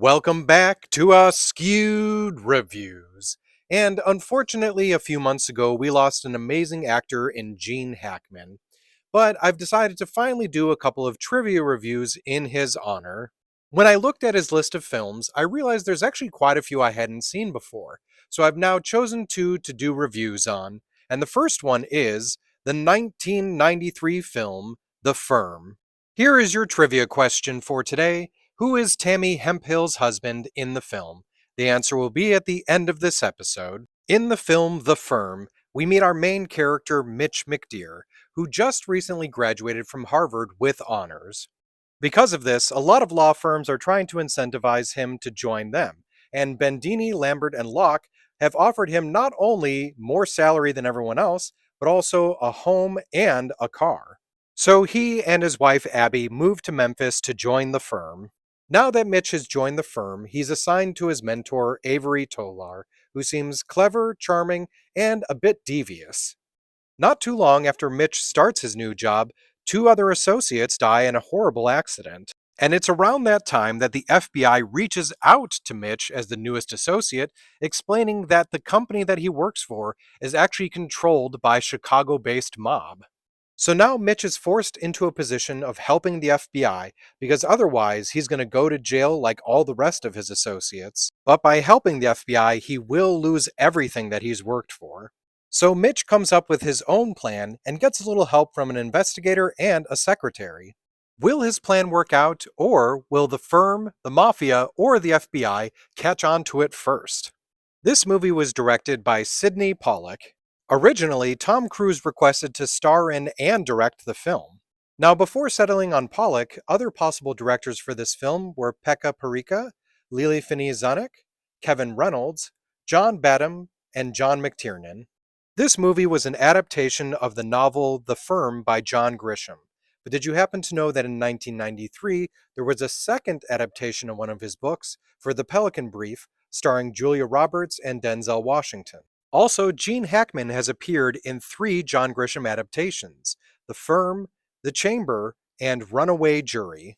Welcome back to Askewed Reviews. And unfortunately, a few months ago, we lost an amazing actor in Gene Hackman. But I've decided to finally do a couple of trivia reviews in his honor. When I looked at his list of films, I realized there's actually quite a few I hadn't seen before. So I've now chosen two to do reviews on. And the first one is the 1993 film, The Firm. Here is your trivia question for today. Who is Tammy Hemphill's husband in the film? The answer will be at the end of this episode. In the film The Firm, we meet our main character, Mitch McDear, who just recently graduated from Harvard with honors. Because of this, a lot of law firms are trying to incentivize him to join them, and Bendini, Lambert, and Locke have offered him not only more salary than everyone else, but also a home and a car. So he and his wife Abby moved to Memphis to join the firm. Now that Mitch has joined the firm, he's assigned to his mentor, Avery Tolar, who seems clever, charming, and a bit devious. Not too long after Mitch starts his new job, two other associates die in a horrible accident. And it's around that time that the FBI reaches out to Mitch as the newest associate, explaining that the company that he works for is actually controlled by Chicago-based mob. So now Mitch is forced into a position of helping the FBI because otherwise he's going to go to jail like all the rest of his associates. But by helping the FBI, he will lose everything that he's worked for. So Mitch comes up with his own plan and gets a little help from an investigator and a secretary. Will his plan work out, or will the firm, the mafia, or the FBI catch on to it first? This movie was directed by Sidney Pollack. Originally, Tom Cruise requested to star in and direct the film. Now, before settling on Pollack, other possible directors for this film were Pekka Parikka, Lili Finney-Zanuck, Kevin Reynolds, John Badham, and John McTiernan. This movie was an adaptation of the novel The Firm by John Grisham. But did you happen to know that in 1993 there was a second adaptation of one of his books for The Pelican Brief, starring Julia Roberts and Denzel Washington? Also, Gene Hackman has appeared in three John Grisham adaptations: The Firm, The Chamber, and Runaway Jury.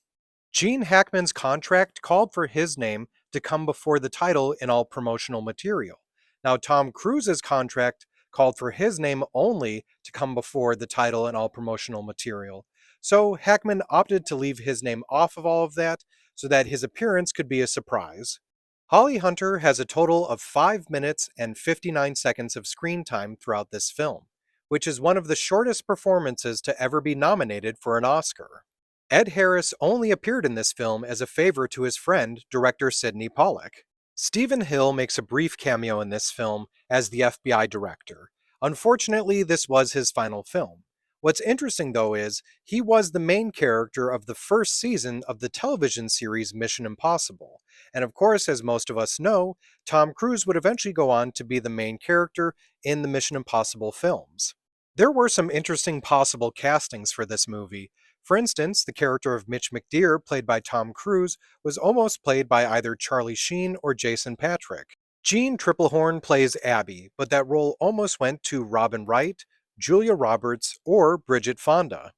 Gene Hackman's contract called for his name to come before the title in all promotional material. Now, Tom Cruise's contract called for his name only to come before the title in all promotional material. So Hackman opted to leave his name off of all of that so that his appearance could be a surprise. Holly Hunter has a total of 5 minutes and 59 seconds of screen time throughout this film, which is one of the shortest performances to ever be nominated for an Oscar. Ed Harris only appeared in this film as a favor to his friend, director Sidney Pollack. Stephen Hill makes a brief cameo in this film as the FBI director. Unfortunately, this was his final film. What's interesting, though, is he was the main character of the first season of the television series Mission Impossible. And of course, as most of us know, Tom Cruise would eventually go on to be the main character in the Mission Impossible films. There were some interesting possible castings for this movie. For instance, the character of Mitch McDear, played by Tom Cruise, was almost played by either Charlie Sheen or Jason Patric. Jean Triplehorn plays Abby, but that role almost went to Robin Wright, Julia Roberts, or Bridget Fonda.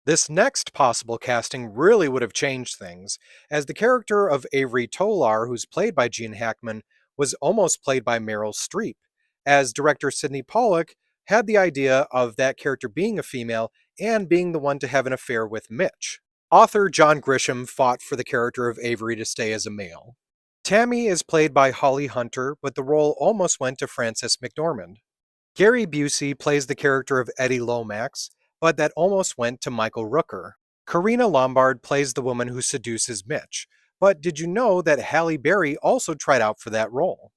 This next possible casting really would have changed things, as the character of Avery Tolar, who's played by Gene Hackman, was almost played by Meryl Streep, as director Sidney Pollack had the idea of that character being a female and being the one to have an affair with Mitch. Author John Grisham fought for the character of Avery to stay as a male. Tammy is played by Holly Hunter, but the role almost went to Frances McDormand. Gary Busey plays the character of Eddie Lomax, but that almost went to Michael Rooker. Karina Lombard plays the woman who seduces Mitch, but did you know that Halle Berry also tried out for that role?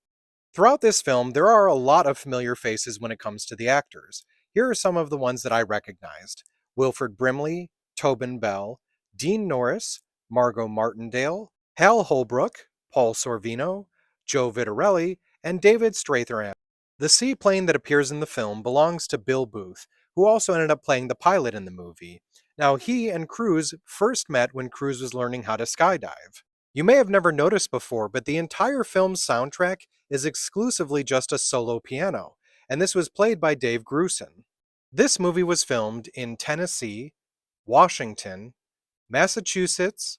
Throughout this film, there are a lot of familiar faces when it comes to the actors. Here are some of the ones that I recognized: Wilford Brimley, Tobin Bell, Dean Norris, Margot Martindale, Hal Holbrook, Paul Sorvino, Joe Vitarelli, and David Strathairn. The seaplane that appears in the film belongs to Bill Booth, who also ended up playing the pilot in the movie. Now, he and Cruise first met when Cruise was learning how to skydive. You may have never noticed before, but the entire film's soundtrack is exclusively just a solo piano, and this was played by Dave Grusin. This movie was filmed in Tennessee, Washington, Massachusetts,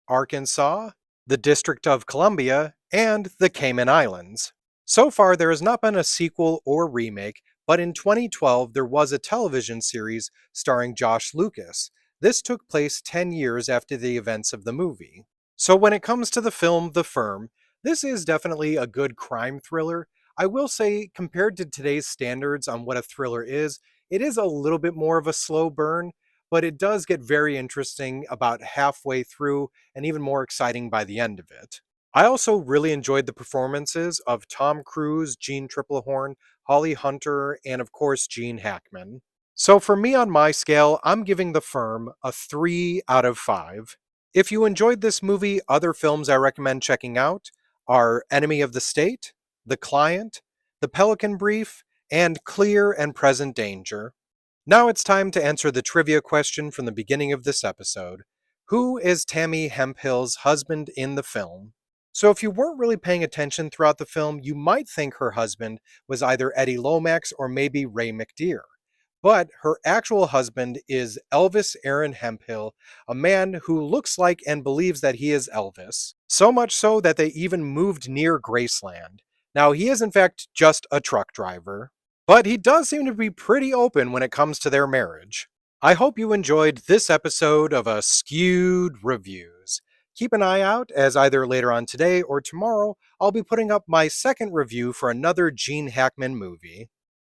Arkansas, the District of Columbia, and the Cayman Islands. So far, there has not been a sequel or remake, but in 2012 there was a television series starring Josh Lucas. This took place 10 years after the events of the movie. So when it comes to the film The Firm, this is definitely a good crime thriller. I will say, compared to today's standards on what a thriller is, it is a little bit more of a slow burn, but it does get very interesting about halfway through and even more exciting by the end of it. I also really enjoyed the performances of Tom Cruise, Gene Triplehorn, Holly Hunter, and of course Gene Hackman. So for me on my scale, I'm giving The Firm a 3 out of 5. If you enjoyed this movie, other films I recommend checking out are Enemy of the State, The Client, The Pelican Brief, and Clear and Present Danger. Now it's time to answer the trivia question from the beginning of this episode. Who is Tammy Hemphill's husband in the film? So, if you weren't really paying attention throughout the film, you might think her husband was either Eddie Lomax or maybe Ray McDear. But her actual husband is Elvis Aaron Hemphill, a man who looks like and believes that he is Elvis. So much so that they even moved near Graceland. Now, he is in fact just a truck driver, but he does seem to be pretty open when it comes to their marriage. I hope you enjoyed this episode of Askewed Reviews. Keep an eye out, as either later on today or tomorrow, I'll be putting up my second review for another Gene Hackman movie.